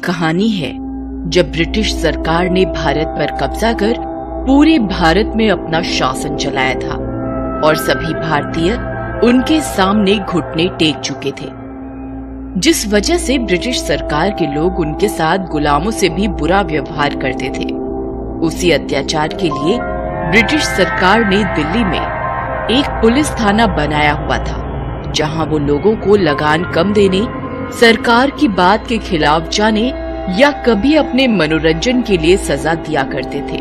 कहानी है जब ब्रिटिश सरकार ने भारत पर कब्जा कर पूरे भारत में अपना शासन चलाया था और सभी भारतीय उनके सामने घुटने टेक चुके थे, जिस वजह से ब्रिटिश सरकार के लोग उनके साथ गुलामों से भी बुरा व्यवहार करते थे। उसी अत्याचार के लिए ब्रिटिश सरकार ने दिल्ली में एक पुलिस थाना बनाया हुआ था, जहां वो लोगों को लगान कम देने, सरकार की बात के खिलाफ जाने या कभी अपने मनोरंजन के लिए सजा दिया करते थे।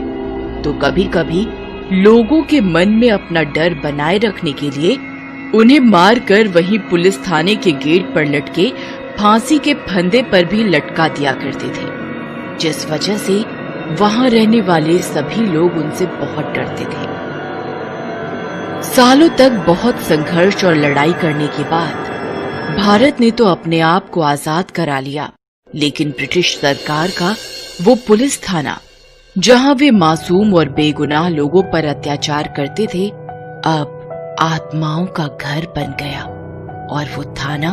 तो कभी कभी लोगों के मन में अपना डर बनाए रखने के लिए उन्हें मारकर वहीं पुलिस थाने के गेट पर लटके फांसी के फंदे पर भी लटका दिया करते थे, जिस वजह से वहां रहने वाले सभी लोग उनसे बहुत डरते थे। सालों तक बहुत संघर्ष और लड़ाई करने के बाद भारत ने तो अपने आप को आजाद करा लिया, लेकिन ब्रिटिश सरकार का वो पुलिस थाना जहां वे मासूम और बेगुनाह लोगों पर अत्याचार करते थे, अब आत्माओं का घर बन गया और वो थाना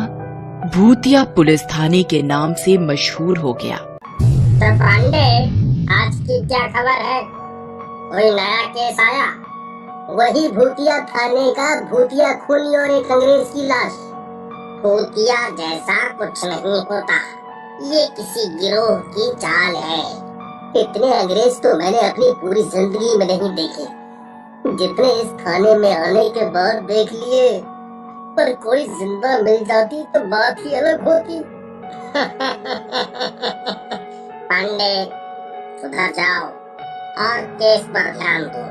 भूतिया पुलिस थाने के नाम से मशहूर हो गया। तो पांडे, आज की क्या खबर है? कोई नया केस आया? वही भूतिया थाने का भूतिया खूनी और एक अंग्रेज की लाश। भूतिया जैसा कुछ नहीं होता, ये किसी गिरोह की चाल है। इतने अंग्रेज तो मैंने अपनी पूरी जिंदगी में नहीं देखे, जितने इस थाने में आने के बाद देख लिए। पर कोई जिंदा मिल जाती तो बात ही अलग होती। पांडे, सुधर जाओ और केस पर ध्यान दो।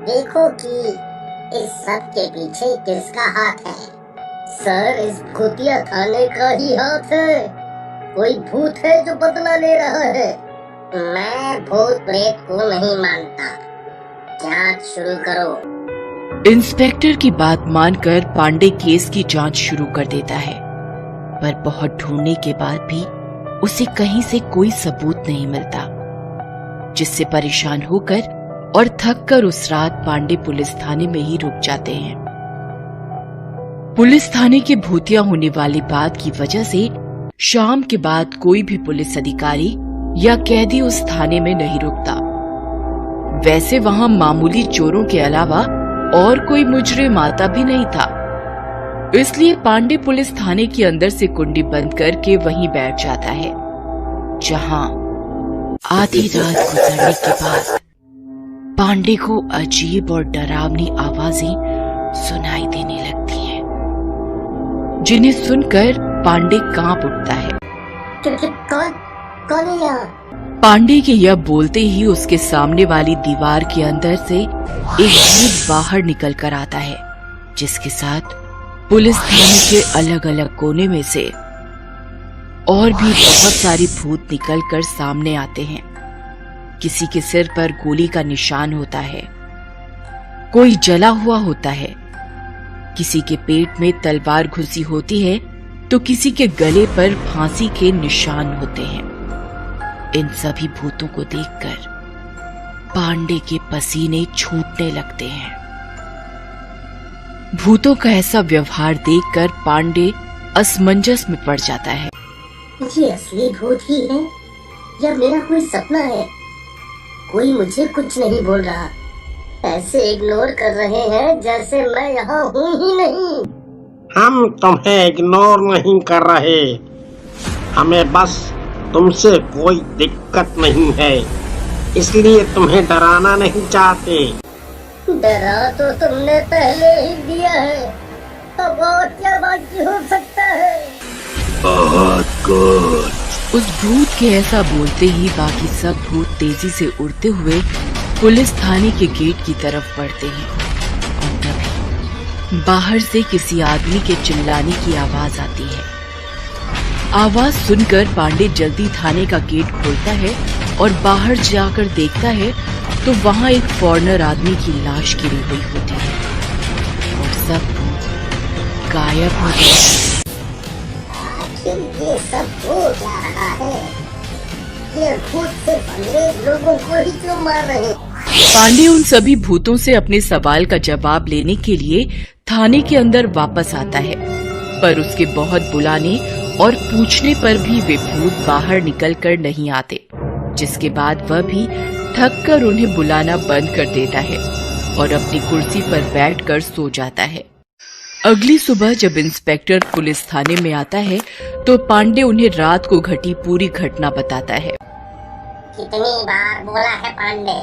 देखो कि इस सब के पीछे किसका हाथ है। सर, इस भूतिया थाने का ही हाथ है। कोई भूत है जो बदला ले रहा है। मैं भूत प्रेत को नहीं मानता। जांच शुरू करो। इंस्पेक्टर की बात मानकर पांडे केस की जांच शुरू कर देता है, पर बहुत ढूंढने के बाद भी उसे कहीं से कोई सबूत नहीं मिलता, जिससे परेशान होकर और थक कर उस रात पांडे पुलिस थाने में ही रुक जाते हैं। पुलिस थाने के भूतिया होने वाली बात की वजह से शाम के बाद कोई भी पुलिस अधिकारी या कैदी उस थाने में नहीं रुकता। वैसे वहां मामूली चोरों के अलावा और कोई मुजरिम आता भी नहीं था, इसलिए पांडे पुलिस थाने के अंदर से कुंडी बंद करके वहीं बैठ जाता है, जहां आधी रात गुजरने के बाद पांडे को अजीब और डरावनी आवाजें सुनाई देने लगती हैं, जिन्हें सुनकर पांडे कांप उठता है। कौन है यहाँ? पांडे के यह बोलते ही उसके सामने वाली दीवार के अंदर से एक भूत बाहर निकल कर आता है, जिसके साथ पुलिस थाने के अलग अलग कोने में से और भी बहुत सारी भूत निकल कर सामने आते हैं। किसी के सिर पर गोली का निशान होता है, कोई जला हुआ होता है, किसी के पेट में तलवार घुसी होती है तो किसी के गले पर फांसी के निशान होते हैं। इन सभी भूतों को देखकर पांडे के पसीने छूटने लगते हैं। भूतों का ऐसा व्यवहार देखकर पांडे असमंजस में पड़ जाता है। ये असली भूत ही है या मेरा कोई सपना है? कोई मुझे कुछ नहीं बोल रहा, ऐसे इग्नोर कर रहे हैं जैसे मैं यहाँ हूँ ही नहीं। हम तुम्हें इग्नोर नहीं कर रहे, हमें बस तुमसे कोई दिक्कत नहीं है, इसलिए तुम्हें डराना नहीं चाहते। डरा तो तुमने पहले ही दिया है, अब और क्या बाकी हो सकता है? बहुत कुछ। उस भूत के ऐसा बोलते ही बाकी सब भूत तेजी से उड़ते हुए पुलिस थाने के गेट की तरफ बढ़ते हैं और तभी बाहर से किसी आदमी के चिल्लाने की आवाज आती है। आवाज सुनकर पांडे जल्दी थाने का गेट खोलता है और बाहर जाकर देखता है तो वहाँ एक फॉरेनर आदमी की लाश गिरी हुई होती है और सब भूत गायब हो गए। ये सब हो क्या रहा है? ये भूत सिर्फ अंग्रेज लोगों को ही क्यों मार रहे हैं? पांडे उन सभी भूतों से अपने सवाल का जवाब लेने के लिए थाने के अंदर वापस आता है, पर उसके बहुत बुलाने और पूछने पर भी वे भूत बाहर निकल कर नहीं आते, जिसके बाद वह भी थक कर उन्हें बुलाना बंद कर देता है और अपनी कुर्सी पर बैठकर सो जाता है। अगली सुबह जब इंस्पेक्टर पुलिस थाने में आता है तो पांडे उन्हें रात को घटी पूरी घटना बताता है। कितनी बार बोला है पांडे,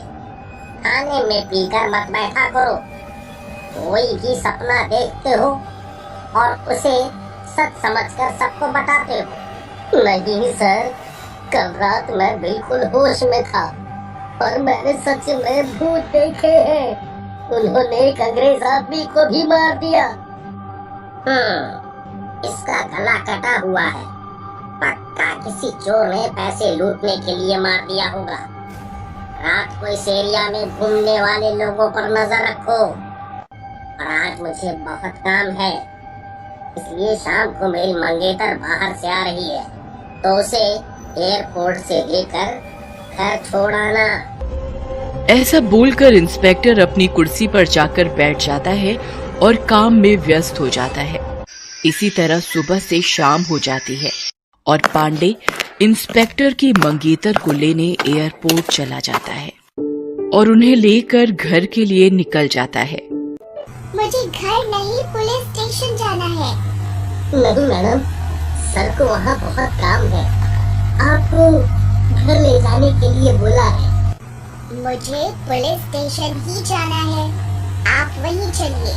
थाने में पीकर मत बैठा करो। कोई भी सपना देखते हो और उसे सच समझकर सबको बताते हो। नहीं सर, कल रात मैं बिल्कुल होश में था और मैंने सच में भूत देखे हैं। उन्होंने एक अंग्रेज आदमी को भी मार दिया। इसका गला कटा हुआ है। पक्का किसी चोर ने पैसे लूटने के लिए मार दिया होगा। रात को इस एरिया में घूमने वाले लोगों पर नजर रखो। और आज मुझे बहुत काम है, इसलिए शाम को मेरी मंगेतर बाहर से आ रही है, तो उसे एयरपोर्ट से लेकर घर छोड़ आना। ऐसा बोलकर इंस्पेक्टर अपनी कुर्सी पर जाकर बैठ जाता है और काम में व्यस्त हो जाता है। इसी तरह सुबह से शाम हो जाती है और पांडे इंस्पेक्टर की मंगेतर को लेने एयरपोर्ट चला जाता है और उन्हें लेकर घर के लिए निकल जाता है। मुझे घर नहीं, पुलिस स्टेशन जाना है। नहीं मैडम, सर को वहाँ बहुत काम है, आपको घर ले जाने के लिए बोला है। मुझे पुलिस स्टेशन ही जाना है, आप वहीं चलिए।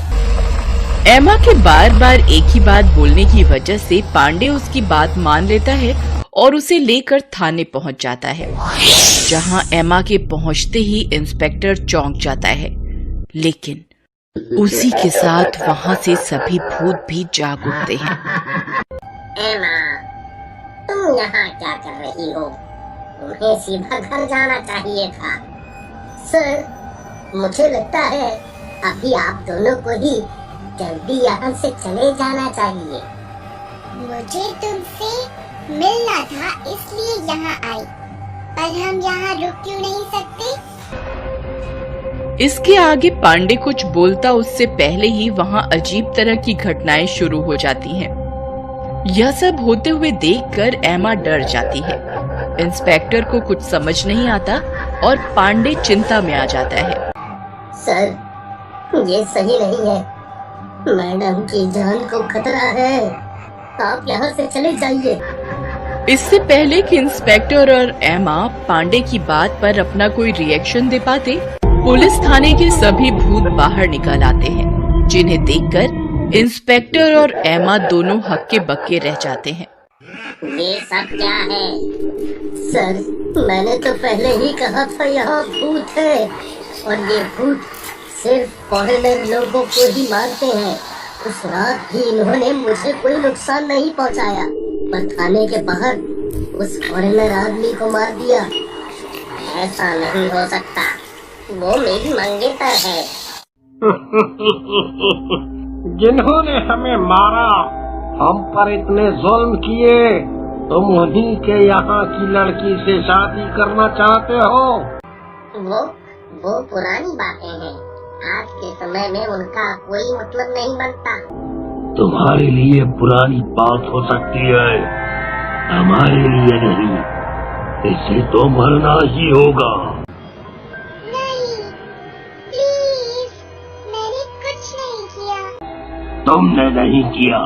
एमा के बार बार एक ही बात बोलने की वजह से पांडे उसकी बात मान लेता है और उसे लेकर थाने पहुंच जाता है, जहां एमा के पहुंचते ही इंस्पेक्टर चौंक जाता है, लेकिन उसी के साथ वहां से सभी भूत भी जाग उठते हैं। एमा, तुम यहाँ क्या कर रही हो? तुम्हें सीधा घर जाना चाहिए था। सर, मुझे लगता है अभी आप दोनों को ही जल्दी यहाँ से चले जाना चाहिए। मुझे तुमसे मिलना था, इसलिए यहाँ आई, पर हम यहाँ रुक क्यों नहीं सकते? इसके आगे पांडे कुछ बोलता उससे पहले ही वहां अजीब तरह की घटनाएं शुरू हो जाती हैं। यह सब होते हुए देखकर एमा डर जाती है। इंस्पेक्टर को कुछ समझ नहीं आता और पांडे चिंता में आ जाता है। सर, ये सही नहीं है, मैडम की जान को खतरा है, आप यहाँ से चले जाइए। इससे पहले कि इंस्पेक्टर और एमा पांडे की बात पर अपना कोई रिएक्शन दे पाते, पुलिस थाने के सभी भूत बाहर निकल आते हैं, जिन्हें देखकर इंस्पेक्टर और एमा दोनों हक्के बक्के रह जाते हैं। ये सब क्या है? सर, मैंने तो पहले ही कहा था यहाँ भूत है, और ये भूत सिर्फ फॉरेनर लोगों को ही मारते हैं। उस रात भी इन्होंने मुझे कोई नुकसान नहीं पहुँचाया, पर थाने के बाहर उस फॉरेनर आदमी को मार दिया। ऐसा नहीं हो सकता, वो मेरी मंगेतर है। जिन्होंने हमें मारा, हम पर इतने जुल्म किए, तुम उन्हीं के यहाँ की लड़की से शादी करना चाहते हो? वो पुरानी बातें हैं, आज के समय में उनका कोई मतलब नहीं बनता। तुम्हारे लिए पुरानी बात हो सकती है, हमारे लिए नहीं। इससे तो मरना ही होगा। नहीं, प्लीज, मैंने कुछ नहीं किया। तुमने नहीं किया,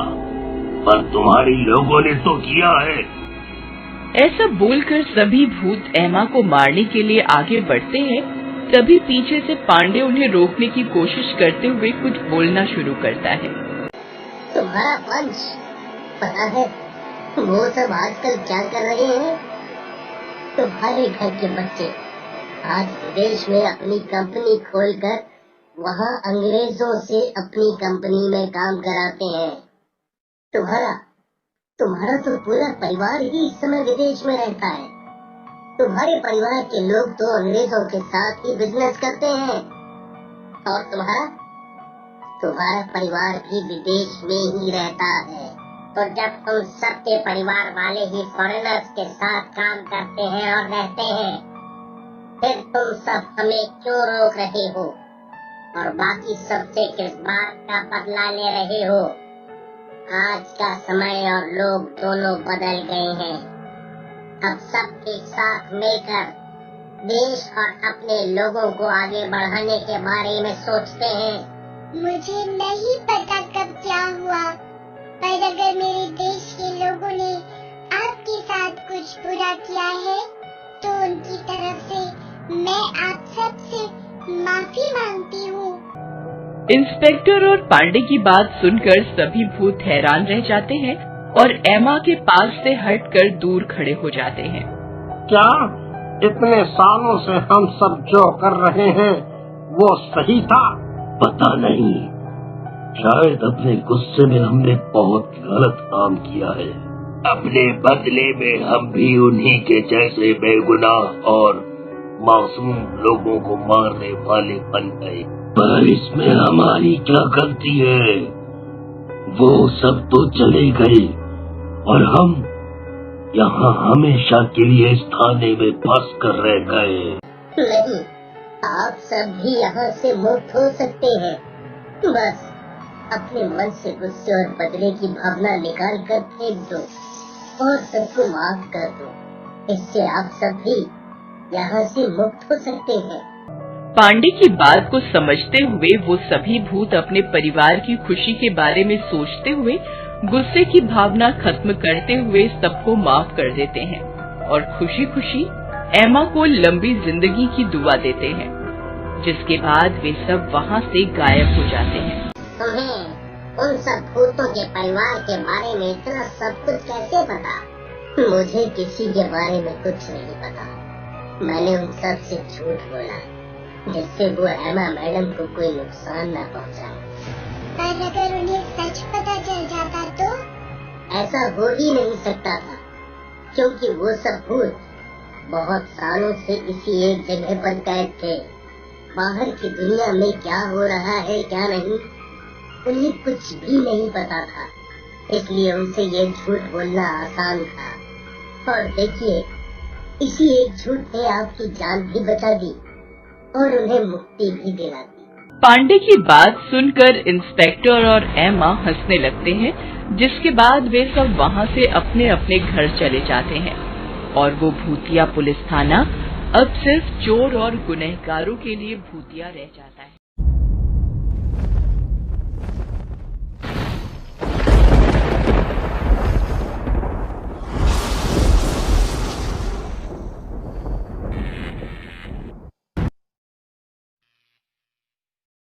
पर तुम्हारे लोगों ने तो किया है। ऐसा बोलकर सभी भूत एमा को मारने के लिए आगे बढ़ते हैं। तभी पीछे से पांडे उन्हें रोकने की कोशिश करते हुए कुछ बोलना शुरू करता है। तुम्हारा पंच, पता है वो सब आजकल क्या कर रहे हैं? तुम्हारे घर के बच्चे आज विदेश में अपनी कंपनी खोलकर वहाँ अंग्रेजों से अपनी कंपनी में काम कराते हैं। तुम्हारा तो पूरा परिवार ही इस समय विदेश में रहता है। तुम्हारे परिवार के लोग तो अंग्रेजों के साथ ही बिजनेस करते हैं, और तुम्हारा परिवार भी विदेश में ही रहता है। तो जब तुम सबके परिवार वाले ही फॉरेनर्स के साथ काम करते हैं और रहते हैं, फिर तुम सब हमें क्यों रोक रहे हो और बाकी सबसे किस बात का बदला ले रहे हो? आज का समय और लोग दोनों बदल गए हैं। अब सब एक साथ मिलकर देश और अपने लोगों को आगे बढ़ाने के बारे में सोचते हैं। मुझे नहीं पता कब क्या हुआ, पर अगर मेरे देश के लोगों ने आपके साथ कुछ बुरा किया है तो उनकी तरफ से मैं आप सबसे माफी मांगती हूँ। इंस्पेक्टर और पांडे की बात सुनकर सभी भूत हैरान रह जाते हैं और एमा के पास से हटकर दूर खड़े हो जाते हैं। क्या इतने सालों से हम सब जो कर रहे हैं वो सही था? पता नहीं, शायद अपने गुस्से में हमने बहुत गलत काम किया है। अपने बदले में हम भी उन्हीं के जैसे बेगुनाह और मासूम लोगों को मारने वाले बन गए। पर इसमें हमारी क्या गलती है? वो सब तो चले गए और हम यहाँ हमेशा के लिए इस थाने में फंस कर रह गए। नहीं, आप सब भी यहाँ से मुक्त हो सकते हैं। बस अपने मन से गुस्से और बदले की भावना निकाल कर फेंक दो और सबको माफ कर दो। इससे आप सब भी यहाँ से मुक्त हो सकते हैं। पांडे की बात को समझते हुए वो सभी भूत अपने परिवार की खुशी के बारे में सोचते हुए गुस्से की भावना खत्म करते हुए सबको माफ कर देते हैं और खुशी खुशी एमा को लंबी जिंदगी की दुआ देते हैं, जिसके बाद वे सब वहाँ से गायब हो जाते हैं। तुम्हें उन सब भूतों के परिवार के बारे में इतना सब कुछ कैसे पता? मुझे किसी के बारे में कुछ नहीं पता। मैंने उन सब से झूठ बोला जिससे वो एमा मैडम को कोई नुकसान न पहुंचाए। पर अगर उन्हें सच पता चल जाता तो? ऐसा हो ही नहीं सकता था, क्योंकि वो सब भूत बहुत सालों से इसी एक जगह पर कैद थे। बाहर की दुनिया में क्या हो रहा है क्या नहीं, उन्हें कुछ भी नहीं पता था। इसलिए उनसे ये झूठ बोलना आसान था। और देखिए, इसी एक झूठ ने आपकी जान भी बचा दी और उन्हें मुक्ति भी दिला दी। पांडे की बात सुनकर इंस्पेक्टर और एमा हंसने लगते हैं, जिसके बाद वे सब वहाँ से अपने अपने घर चले जाते हैं और वो भूतिया पुलिस थाना अब सिर्फ चोर और गुनहगारों के लिए भूतिया रह जाता है।